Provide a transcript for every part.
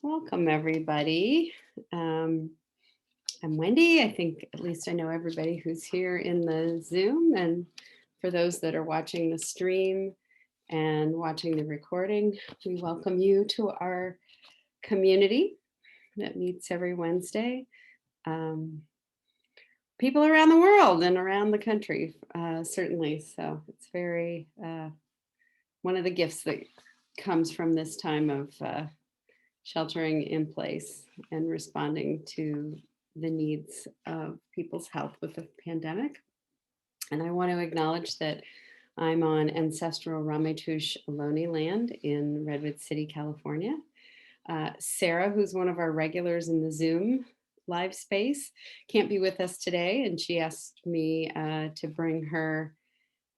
Welcome, everybody. I'm Wendy. I think at least I know everybody who's here in the Zoom. And for those that are watching the stream and watching the recording, we welcome you to our community that meets every Wednesday. Um, People around the world and around the country, certainly. So it's very one of the gifts that comes from this time of sheltering in place and responding to the needs of people's health with the pandemic. And I want to acknowledge that I'm on ancestral Ramaytush Ohlone land in Redwood City, California. Sarah, who's one of our regulars in the Zoom live space, can't be with us today, and she asked me to bring her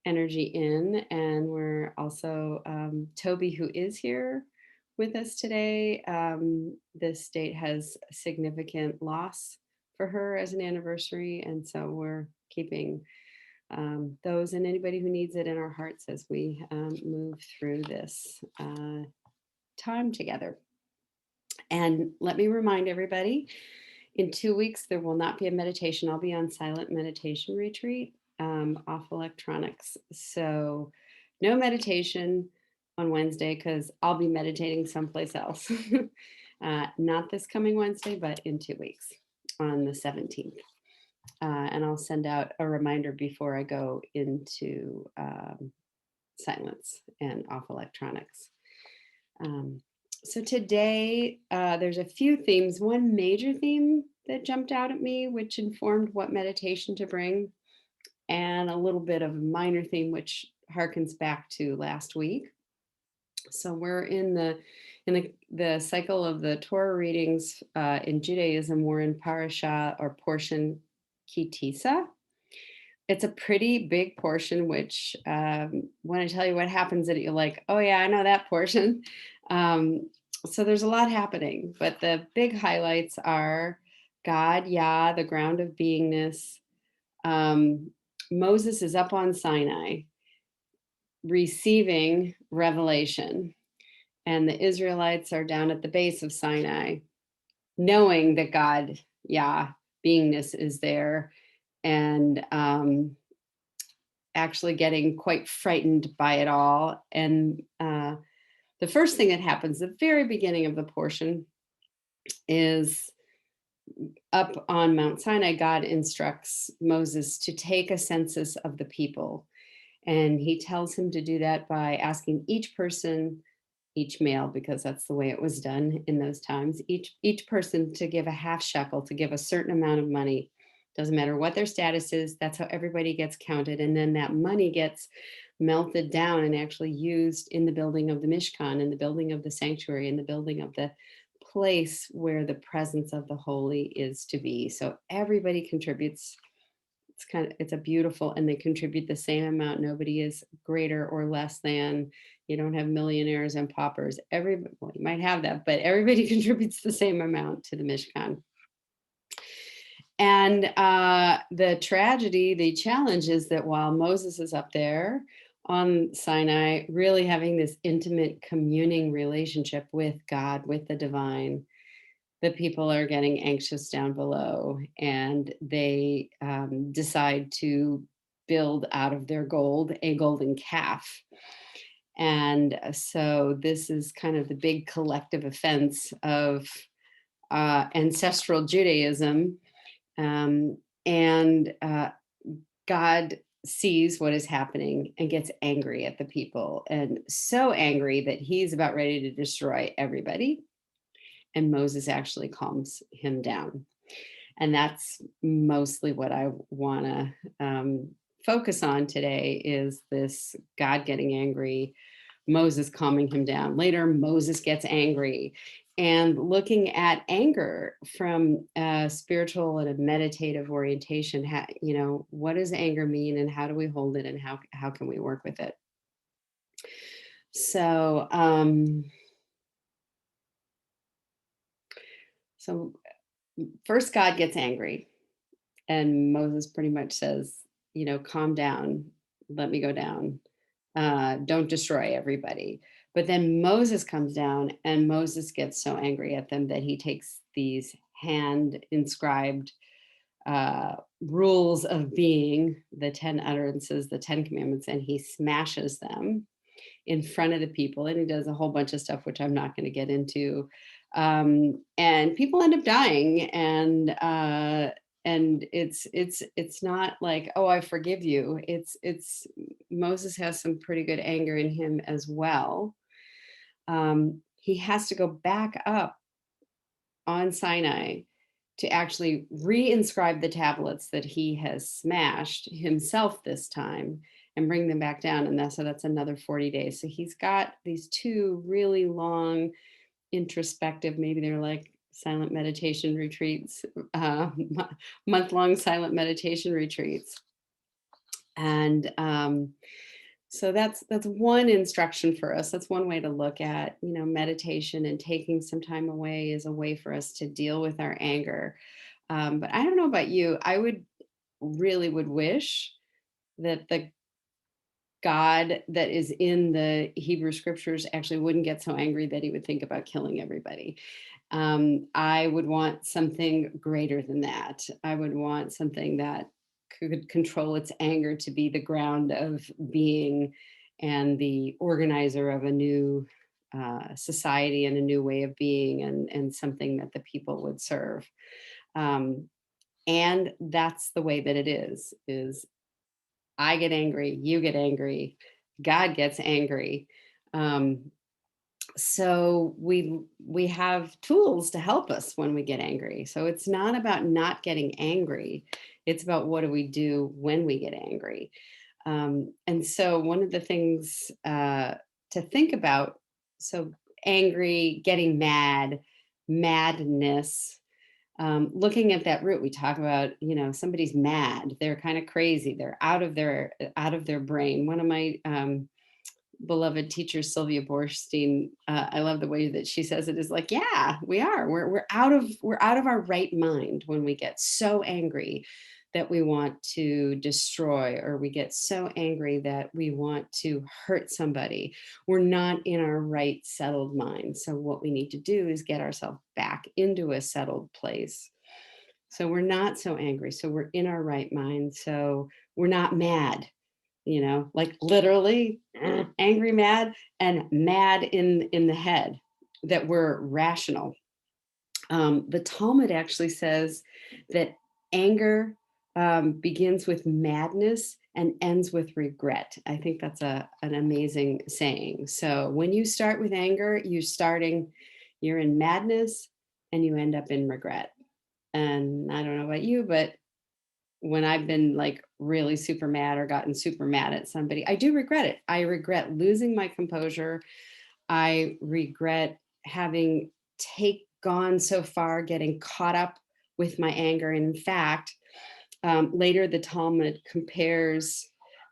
energy in. And we're also Toby, who is here with us today. This date has significant loss for her as an anniversary, and so we're keeping those and anybody who needs it in our hearts as we move through this time together. And let me remind everybody, in 2 weeks, there will not be a meditation. I'll be on silent meditation retreat off electronics. So no meditation on Wednesday because I'll be meditating someplace else. Not this coming Wednesday, but in 2 weeks on the 17th. And I'll send out a reminder before I go into silence and off electronics. So today, there's a few themes. One major theme that jumped out at me, which informed what meditation to bring, and a little bit of a minor theme, which harkens back to last week. So we're in the cycle of the Torah readings in Judaism. We're in Parashah or portion Kitisa. It's a pretty big portion, which when I tell you what happens in it, you're like, oh yeah, I know that portion. So there's a lot happening, but the big highlights are God, Yah, the ground of beingness. Moses is up on Sinai receiving revelation, and the Israelites are down at the base of Sinai, knowing that God, Yah, beingness is there, and actually getting quite frightened by it all. And the first thing that happens, the very beginning of the portion, is up on Mount Sinai, God instructs Moses to take a census of the people. And he tells him to do that by asking each person, each male, because that's the way it was done in those times, each person to give a half shekel, to give a certain amount of money. Doesn't matter what their status is, that's how everybody gets counted. And then that money gets melted down and actually used in the building of the Mishkan, in the building of the sanctuary, in the building of the place where the presence of the holy is to be. So everybody contributes. It's a beautiful, and they contribute the same amount. Nobody is greater or less than. You don't have millionaires and paupers. Well, you might have that, but everybody contributes the same amount to the Mishkan. And the tragedy, the challenge is that while Moses is up there on Sinai, really having this intimate communing relationship with God, with the divine, the people are getting anxious down below, and they decide to build out of their gold a golden calf. And so this is kind of the big collective offense of ancestral Judaism. And God sees what is happening and gets angry at the people, and so angry that he's about ready to destroy everybody. And Moses actually calms him down. And that's mostly what I want to focus on today, is this God getting angry, Moses calming him down. Later, Moses gets angry, and looking at anger from a spiritual and a meditative orientation. What does anger mean, and how do we hold it, and how can we work with it? So, first God gets angry, and Moses pretty much says, calm down, let me go down. Don't destroy everybody. But then Moses comes down, and Moses gets so angry at them that he takes these hand inscribed rules of being, the 10 utterances, the 10 commandments, and he smashes them in front of the people. And he does a whole bunch of stuff, which I'm not going to get into. And people end up dying. And it's not like, oh, I forgive you. It's Moses has some pretty good anger in him as well. He has to go back up on Sinai to actually reinscribe the tablets that he has smashed himself this time and bring them back down. And that's another 40 days. So he's got these two really long, introspective, maybe they're like silent meditation retreats, month-long silent meditation retreats. And so that's one instruction for us. That's one way to look at, meditation, and taking some time away is a way for us to deal with our anger. But I don't know about you. I would wish that the God that is in the Hebrew scriptures actually wouldn't get so angry that he would think about killing everybody. I would want something greater than that. I would want something that could control its anger to be the ground of being and the organizer of a new society and a new way of being, and something that the people would serve. And that's the way that it is I get angry, you get angry, God gets angry. Um, so we have tools to help us when we get angry. So it's not about not getting angry. It's about what do we do when we get angry. And so one of the things to think about, so angry, getting mad, madness, looking at that root, we talk about, somebody's mad, they're kind of crazy, they're out of their brain. One of my beloved teacher, Sylvia Borstein, I love the way that she says it, is like, yeah, we are. We're out of our right mind when we get so angry that we want to destroy, or we get so angry that we want to hurt somebody. We're not in our right settled mind. So what we need to do is get ourselves back into a settled place. So we're not so angry. So we're in our right mind. So we're not mad, like literally angry, mad, and mad in the head, that we're rational. The Talmud actually says that anger begins with madness and ends with regret. I think that's an amazing saying. So when you start with anger, you're in madness and you end up in regret. And I don't know about you, but when I've been like really super mad or gotten super mad at somebody, I do regret it. I regret losing my composure. I regret having gone so far, getting caught up with my anger. And in fact, later the Talmud compares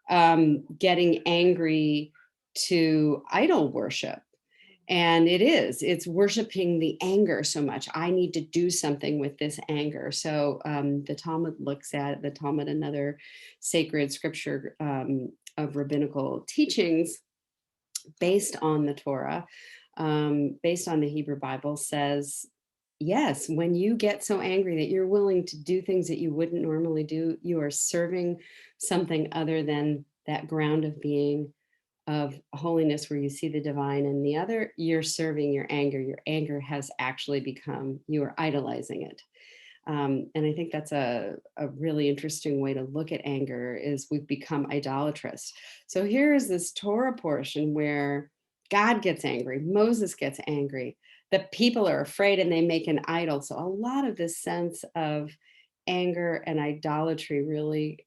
getting angry to idol worship. And it's worshiping the anger so much. I need to do something with this anger. So the Talmud another sacred scripture of rabbinical teachings based on the Torah, based on the Hebrew Bible, says, yes, when you get so angry that you're willing to do things that you wouldn't normally do, you are serving something other than that ground of being, of holiness, where you see the divine. And the other, you're serving your anger has actually become, you are idolizing it. And I think that's a really interesting way to look at anger, is we've become idolatrous. So here is this Torah portion where God gets angry, Moses gets angry, the people are afraid and they make an idol. So a lot of this sense of anger and idolatry really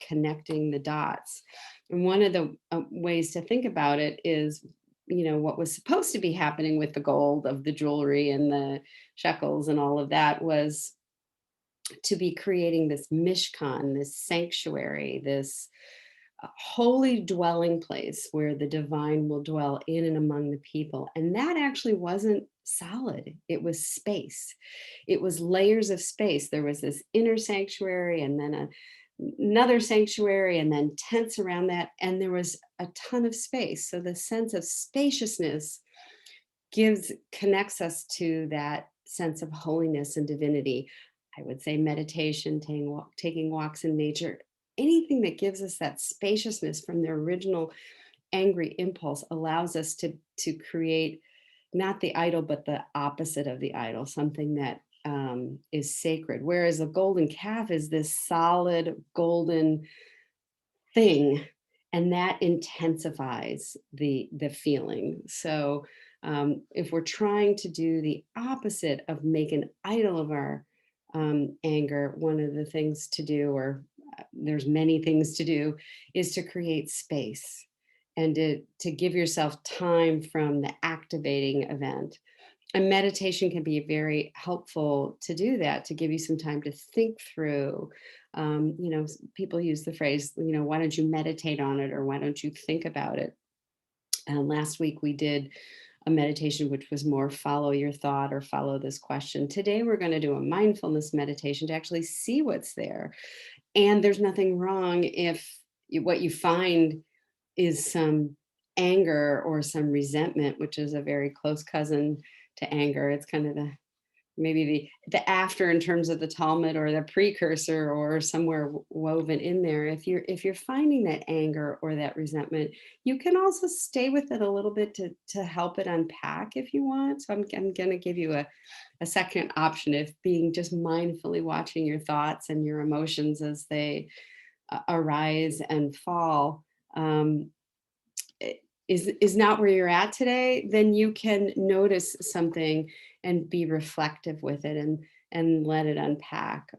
connecting the dots. And one of the ways to think about it is, what was supposed to be happening with the gold of the jewelry and the shekels and all of that was to be creating this mishkan, this sanctuary, this holy dwelling place where the divine will dwell in and among the people. And that actually wasn't solid. It was space. It was layers of space. There was this inner sanctuary, and then another sanctuary and then tents around that. And there was a ton of space. So the sense of spaciousness connects us to that sense of holiness and divinity. I would say meditation, taking walks in nature, anything that gives us that spaciousness from the original angry impulse allows us to create not the idol, but the opposite of the idol, something that is sacred. Whereas a golden calf is this solid golden thing, and that intensifies the feeling. So if we're trying to do the opposite of make an idol of our anger, one of the things to do, or there's many things to do, is to create space and to give yourself time from the activating event. And meditation can be very helpful to do that, to give you some time to think through. People use the phrase, why don't you meditate on it, or why don't you think about it? And last week we did a meditation which was more follow your thought or follow this question. Today we're going to do a mindfulness meditation to actually see what's there. And there's nothing wrong if what you find is some anger or some resentment, which is a very close cousin to anger. It's kind of maybe the after in terms of the Talmud, or the precursor, or somewhere woven in there. If you're finding that anger or that resentment, you can also stay with it a little bit to help it unpack if you want. So I'm going to give you a second option of being just mindfully watching your thoughts and your emotions as they arise and fall. Is not where you're at today, then you can notice something and be reflective with it, and let it unpack.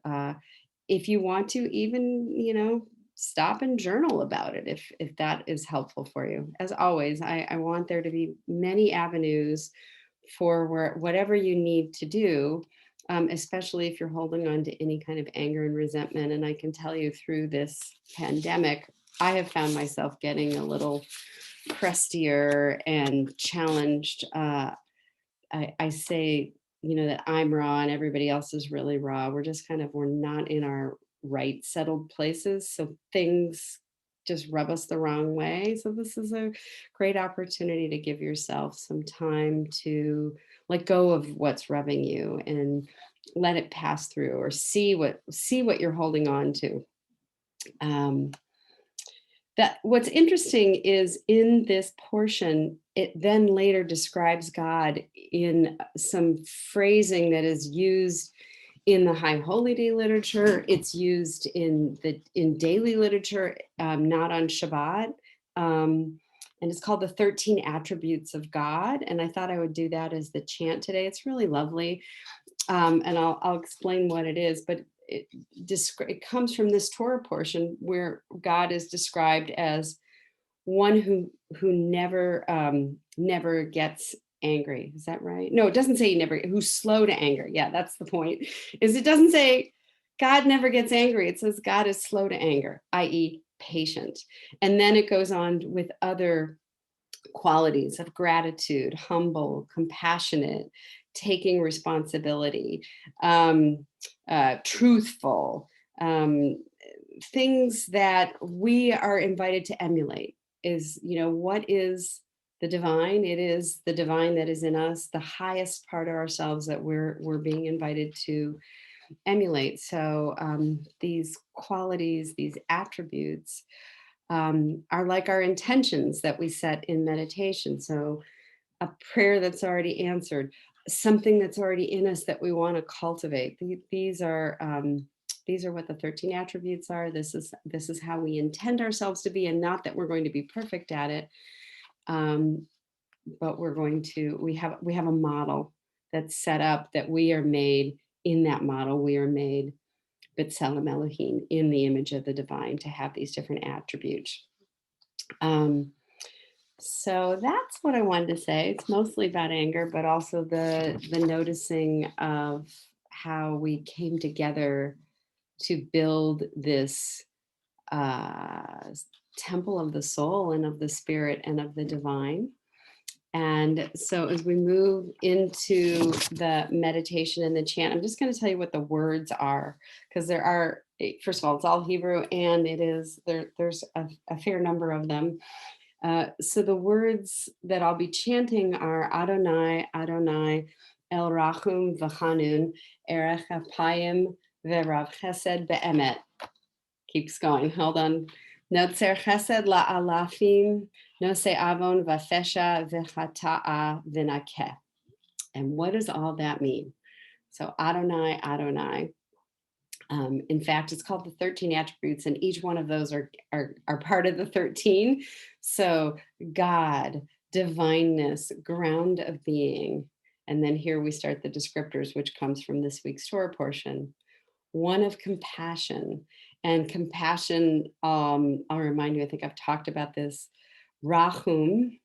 If you want to, even stop and journal about it, if that is helpful for you. As always, I want there to be many avenues for whatever you need to do, especially if you're holding on to any kind of anger and resentment. And I can tell you, through this pandemic, I have found myself getting a little crustier and challenged. I say, that I'm raw and everybody else is really raw. We're not in our right settled places. So things just rub us the wrong way. So this is a great opportunity to give yourself some time to let go of what's rubbing you and let it pass through, or see what you're holding on to. That what's interesting is, in this portion, it then later describes God in some phrasing that is used in the High Holy Day literature. It's used in daily literature, not on Shabbat. And it's called the 13 Attributes of God. And I thought I would do that as the chant today. It's really lovely. And I'll explain what it is, but it comes from this Torah portion where God is described as one who never gets angry. Is that right? No, it doesn't say who's slow to anger. Yeah, that's the point. It doesn't say God never gets angry. It says God is slow to anger, i.e. patient. And then it goes on with other qualities of gratitude, humble, compassionate, taking responsibility, truthful, things that we are invited to emulate. What is the divine? It is the divine that is in us, the highest part of ourselves that we're being invited to emulate. So these qualities, these attributes, are like our intentions that we set in meditation. So a prayer that's already answered, something that's already in us that we want to cultivate. These are what the 13 attributes are. This is how we intend ourselves to be, and not that we're going to be perfect at it, but we have a model that's set up, that we are made in that model. We are made B'Tselem Elohim, in the image of the divine, to have these different attributes. So that's what I wanted to say. It's mostly about anger, but also the noticing of how we came together to build this temple of the soul and of the spirit and of the divine. And so as we move into the meditation and the chant, I'm just going to tell you what the words are, because there are first of all, it's all Hebrew, and there's a fair number of them. So the words that I'll be chanting are Adonai, Adonai, El Rachum v'Chanun, Erech Apayim v'Rav Chesed be'emet. Keeps going. Hold on. Notzer Chesed la'alafim, Nose Avon v'Fesha v'Chata'a v'Nakeh. And what does all that mean? So Adonai, Adonai. In fact, it's called the 13 attributes, and each one of those are part of the 13. So God, divineness, ground of being. And then here we start the descriptors, which comes from this week's Torah portion. One of compassion. And compassion, I'll remind you, I think I've talked about this. Rachum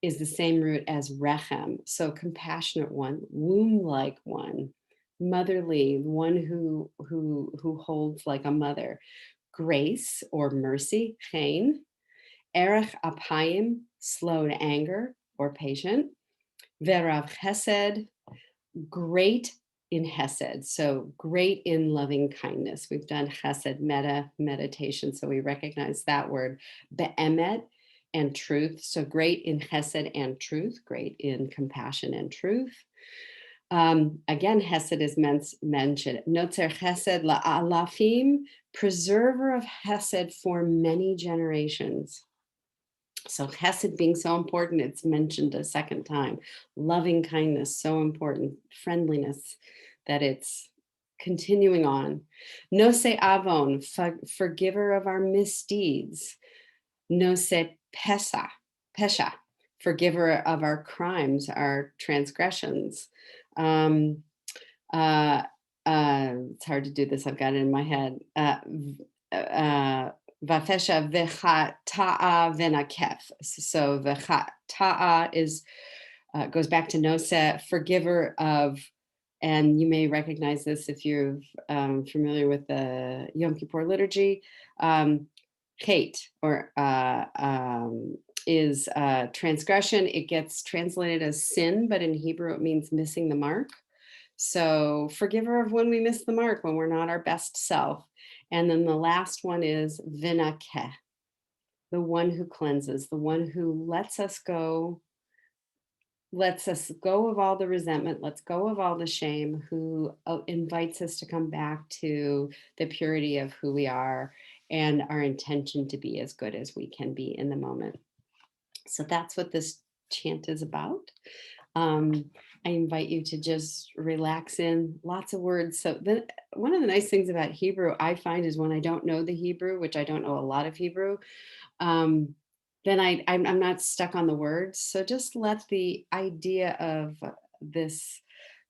is the same root as rechem. So compassionate one, womb-like one, motherly, one who holds like a mother. Grace or mercy, chen. Erech apayim, slow to anger or patient. Verav chesed, great in hesed, so great in loving kindness. We've done chesed meditation, so we recognize that word. Be'emet, and truth, so great in chesed and truth, great in compassion and truth. Again, hesed is mentioned. Notzer chesed la'alafim, preserver of hesed for many generations. So chesed being so important, it's mentioned a second time. Loving kindness, so important. Friendliness, that it's continuing on. Nose avon, forgiver of our misdeeds. Nose pesha, forgiver of our crimes, our transgressions. It's hard to do this, I've got it in my head. Vafesha v'chata'a v'nakef. So v'chata'a is goes back to Nosa, forgiver of, and you may recognize this if you're familiar with the Yom Kippur liturgy. Hate or is transgression. It gets translated as sin, but in Hebrew it means missing the mark. So forgiver of when we miss the mark, when we're not our best self. And then the last one is vinakeh, the one who cleanses, the one who lets us go of all the resentment, lets go of all the shame, who invites us to come back to the purity of who we are and our intention to be as good as we can be in the moment. So that's what this chant is about. I invite you to just relax in, lots of words. So one of the nice things about Hebrew, I find, is when I don't know the Hebrew, which I don't know a lot of Hebrew, then I'm not stuck on the words. So just let the idea of this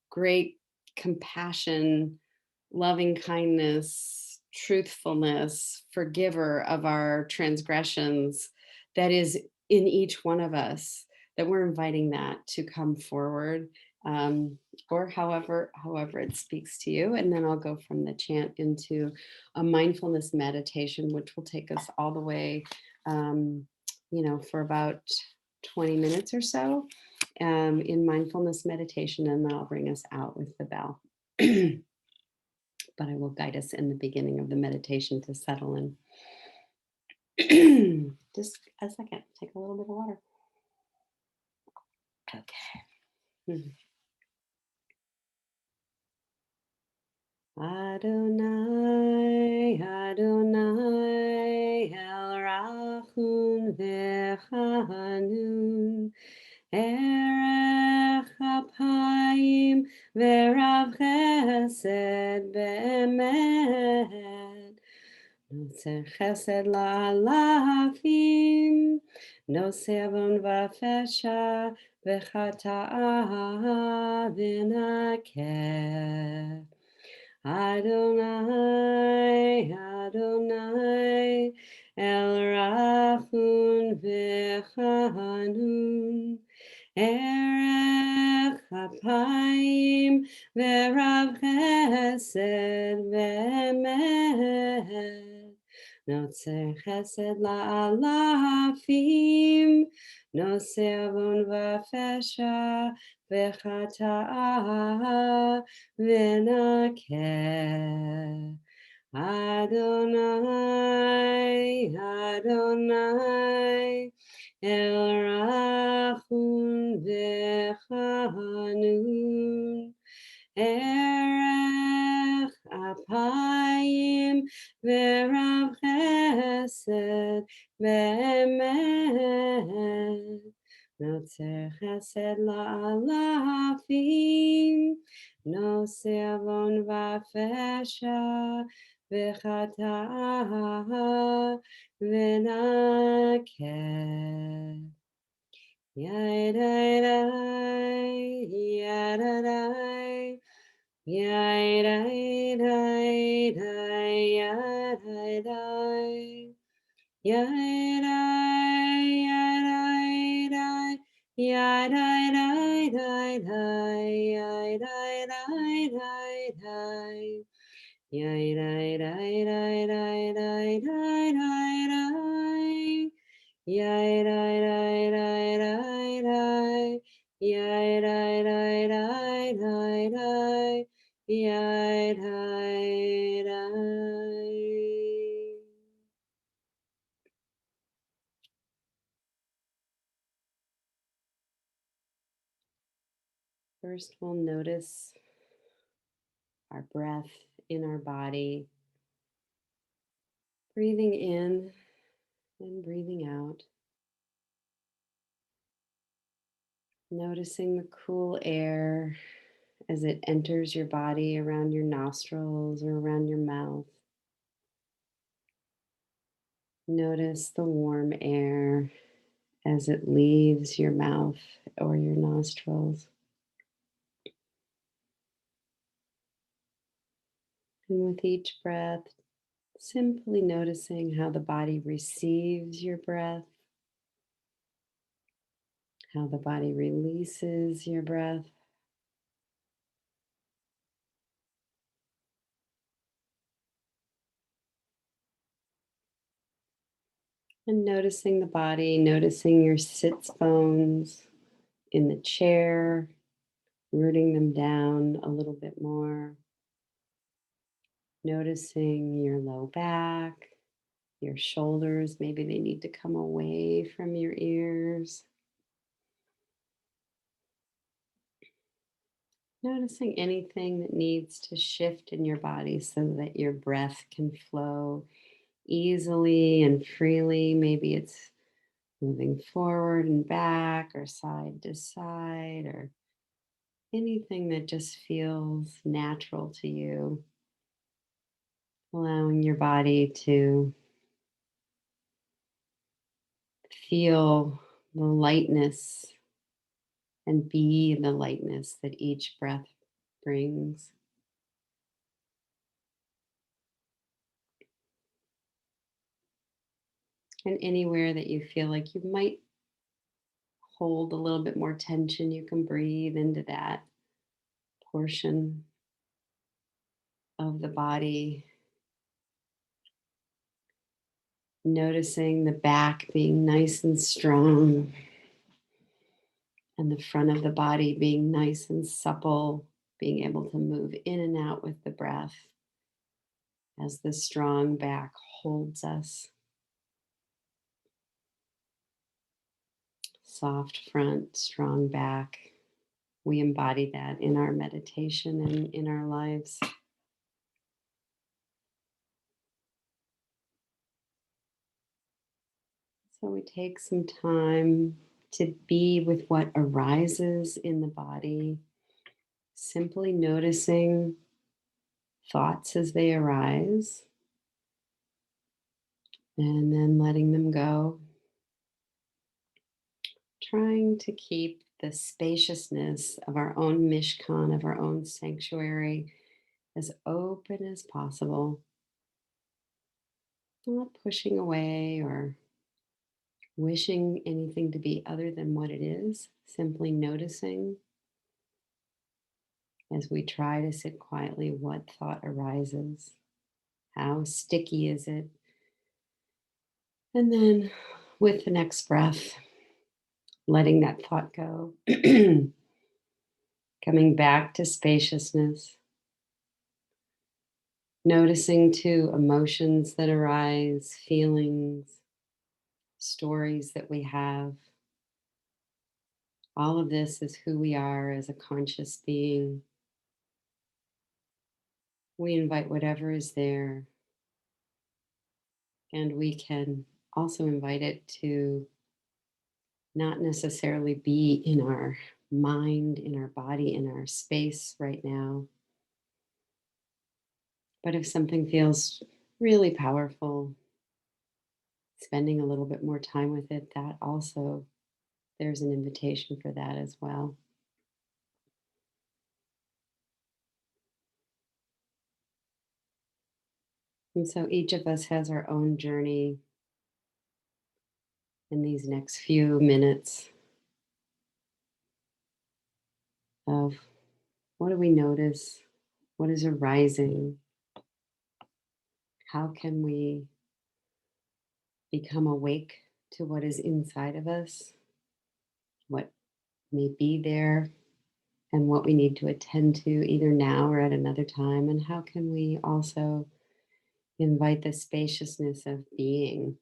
great compassion, loving kindness, truthfulness, forgiver of our transgressions that is in each one of us, that we're inviting that to come forward, or however it speaks to you. And then I'll go from the chant into a mindfulness meditation, which will take us all the way, for about 20 minutes or so in mindfulness meditation, and then I'll bring us out with the bell. But I will guide us in the beginning of the meditation to settle in. Just a second, take a little bit of water. Okay. Adonai, Adonai, El Rachum v'Chanun, Erech Apayim v'Rav Chesed be'emet, Notzer Chesed la'alafim, Nose Avon v'Fesha v'Chata'a v'Nakeh. Adonai, Adonai, El Rachum v'Chanun, Erech Apayim v'Rav Chesed be'emet, Notzer Chesed la'alafim, Nose Avon v'Fesha v'Chata'a v'Nakeh. Adonai, Adonai, El Rachum V'Chanun, Erech Apayim V'Rav Chesed V'Emet, Notzer Chesed La'alafim, Nosei Avon V'Fesha V'Chata V'Nakeh. Yadai, yadai, yadai, yadai, yadai, yadai, yadai, yadai, yadai, yay, day, day, day, day, day, day, day, day. Yay, day, day, day, day, day. Yay, day, day, day, day, day. Yay, day, day. First, we'll notice our breath in our body, breathing in and breathing out. Noticing the cool air as it enters your body around your nostrils or around your mouth. Notice the warm air as it leaves your mouth or your nostrils. And with each breath, simply noticing how the body receives your breath, how the body releases your breath. And noticing the body, noticing your sits bones in the chair, rooting them down a little bit more. Noticing your low back, your shoulders, maybe they need to come away from your ears. Noticing anything that needs to shift in your body so that your breath can flow easily and freely. Maybe it's moving forward and back or side to side or anything that just feels natural to you. Allowing your body to feel the lightness and be the lightness that each breath brings. And anywhere that you feel like you might hold a little bit more tension, you can breathe into that portion of the body. Noticing the back being nice and strong and the front of the body being nice and supple, being able to move in and out with the breath as the strong back holds us. Soft front, strong back. We embody that in our meditation and in our lives. So we take some time to be with what arises in the body, simply noticing thoughts as they arise and then letting them go. Trying to keep the spaciousness of our own mishkan, of our own sanctuary, as open as possible. Not pushing away or wishing anything to be other than what it is, simply noticing as we try to sit quietly what thought arises, how sticky is it, and then with the next breath, letting that thought go, coming back to spaciousness, Noticing too emotions that arise, feelings, stories that we have. All of this is who we are as a conscious being. We invite whatever is there, and we can also invite it to not necessarily be in our mind, in our body, in our space right now. But if something feels really powerful, spending a little bit more time with it, that also, there's an invitation for that as well. And so each of us has our own journey in these next few minutes of what do we notice? What is arising? How can we become awake to what is inside of us, what may be there, and what we need to attend to either now or at another time? And how can we also invite the spaciousness of being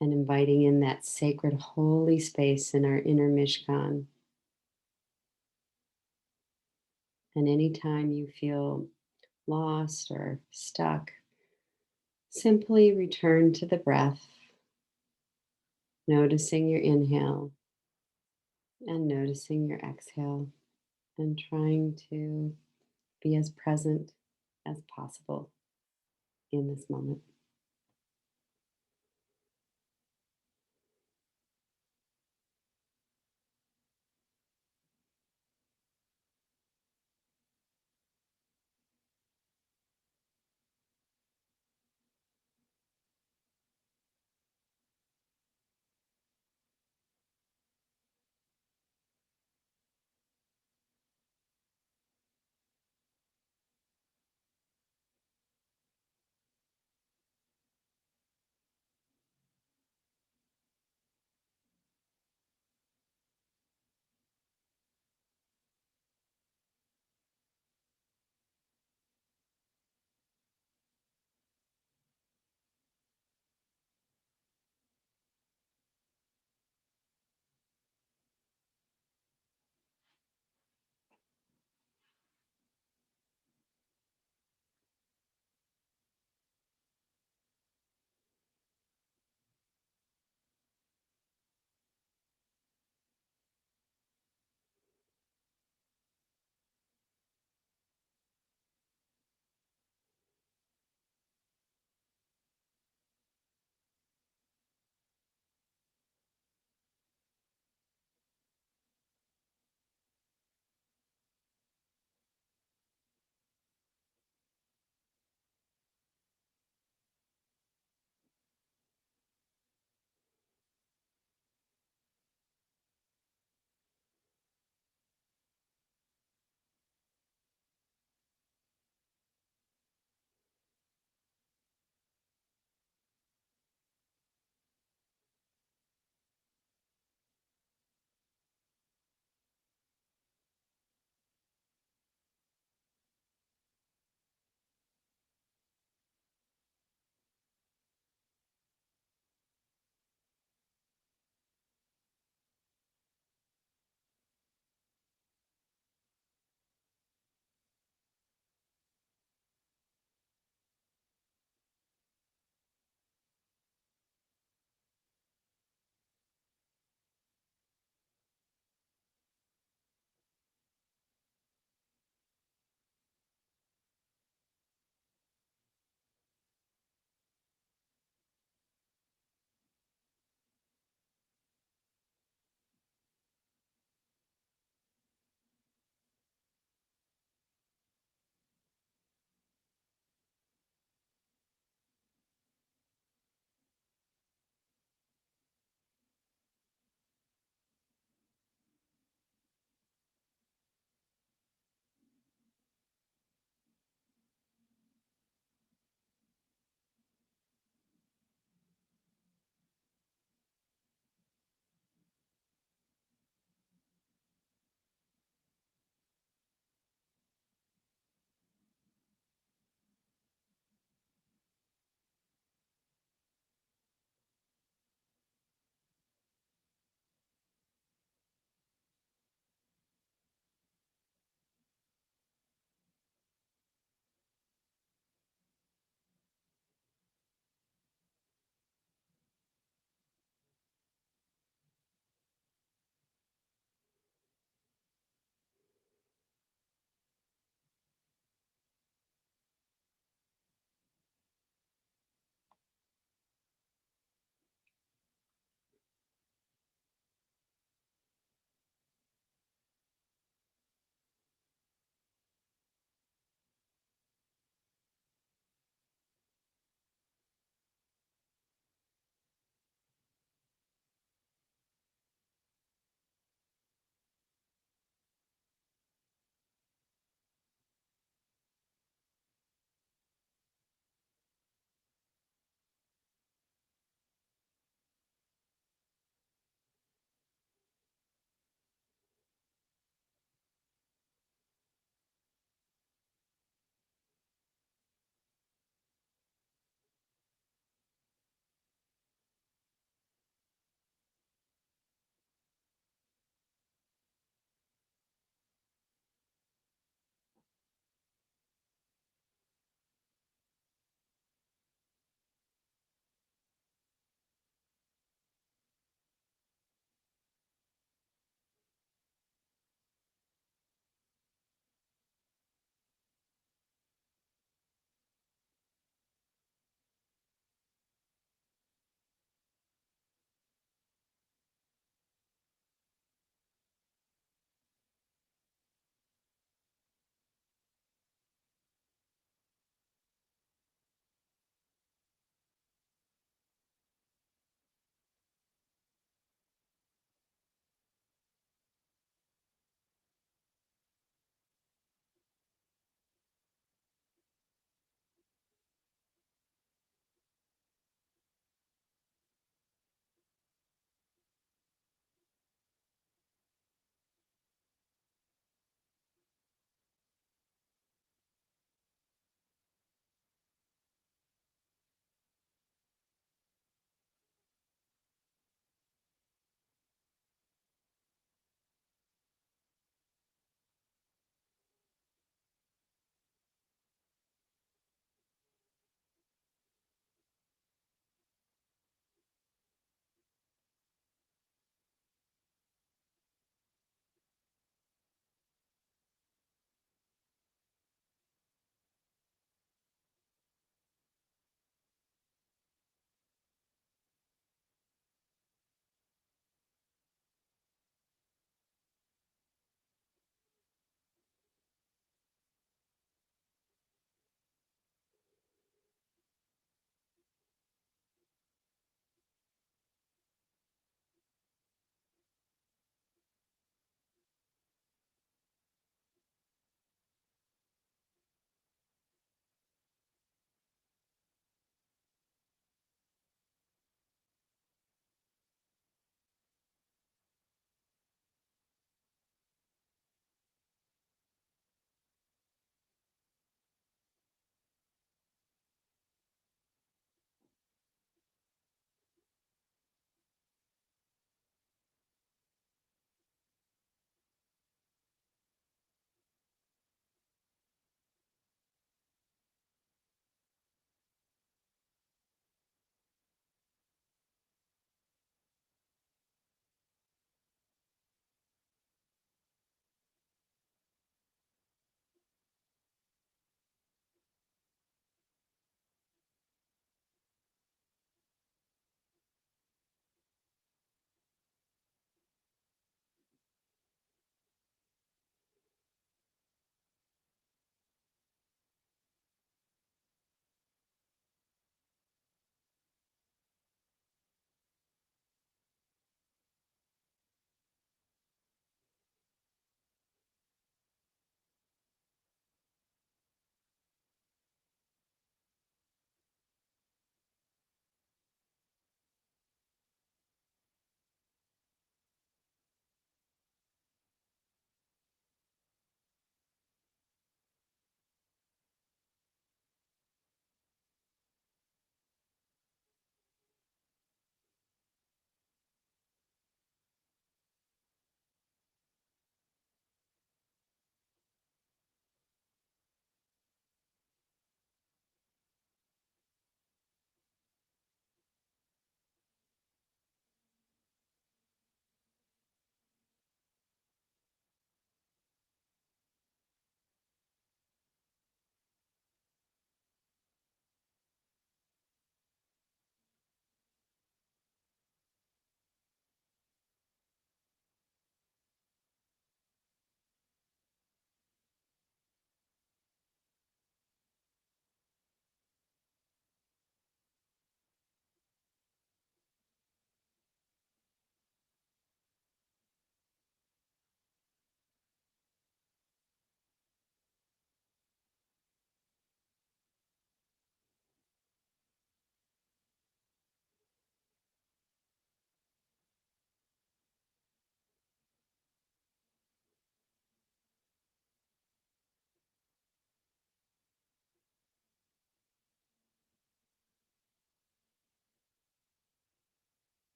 and inviting in that sacred, holy space in our inner Mishkan? And anytime you feel lost or stuck, simply return to the breath, noticing your inhale and noticing your exhale, and trying to be as present as possible in this moment.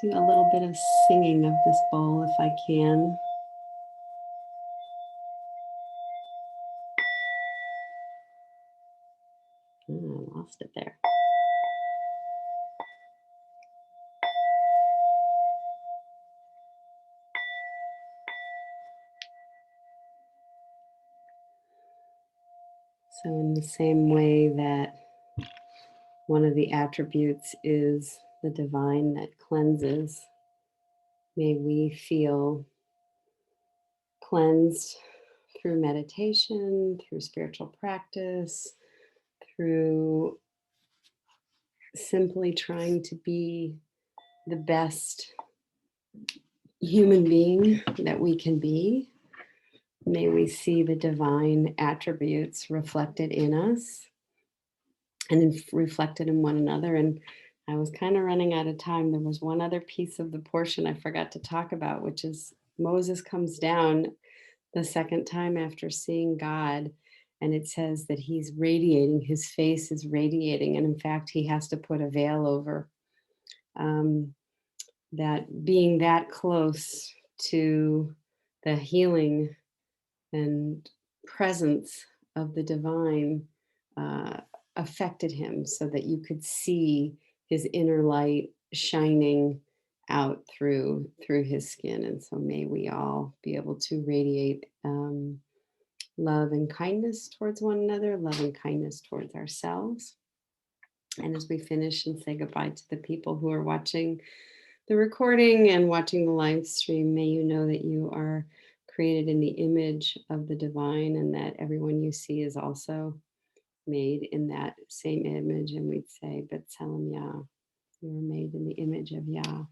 do a little bit of singing of this bowl if I can. Oh, I lost it there. So in the same way that one of the attributes is the divine that cleanses, may we feel cleansed through meditation, through spiritual practice, through simply trying to be the best human being that we can be. May we see the divine attributes reflected in us and reflected in one another. And I was kind of running out of time. There was one other piece of the portion I forgot to talk about, which is Moses comes down the second time after seeing God. And it says that he's radiating, his face is radiating. And in fact, he has to put a veil over. That being that close to the healing and presence of the divine affected him so that you could see his inner light shining out through his skin. And so may we all be able to radiate love and kindness towards one another, love and kindness towards ourselves. And as we finish and say goodbye to the people who are watching the recording and watching the live stream, may you know that you are created in the image of the divine and that everyone you see is also made in that same image. And we'd say, B'Tselem Yah, you were made in the image of Yah.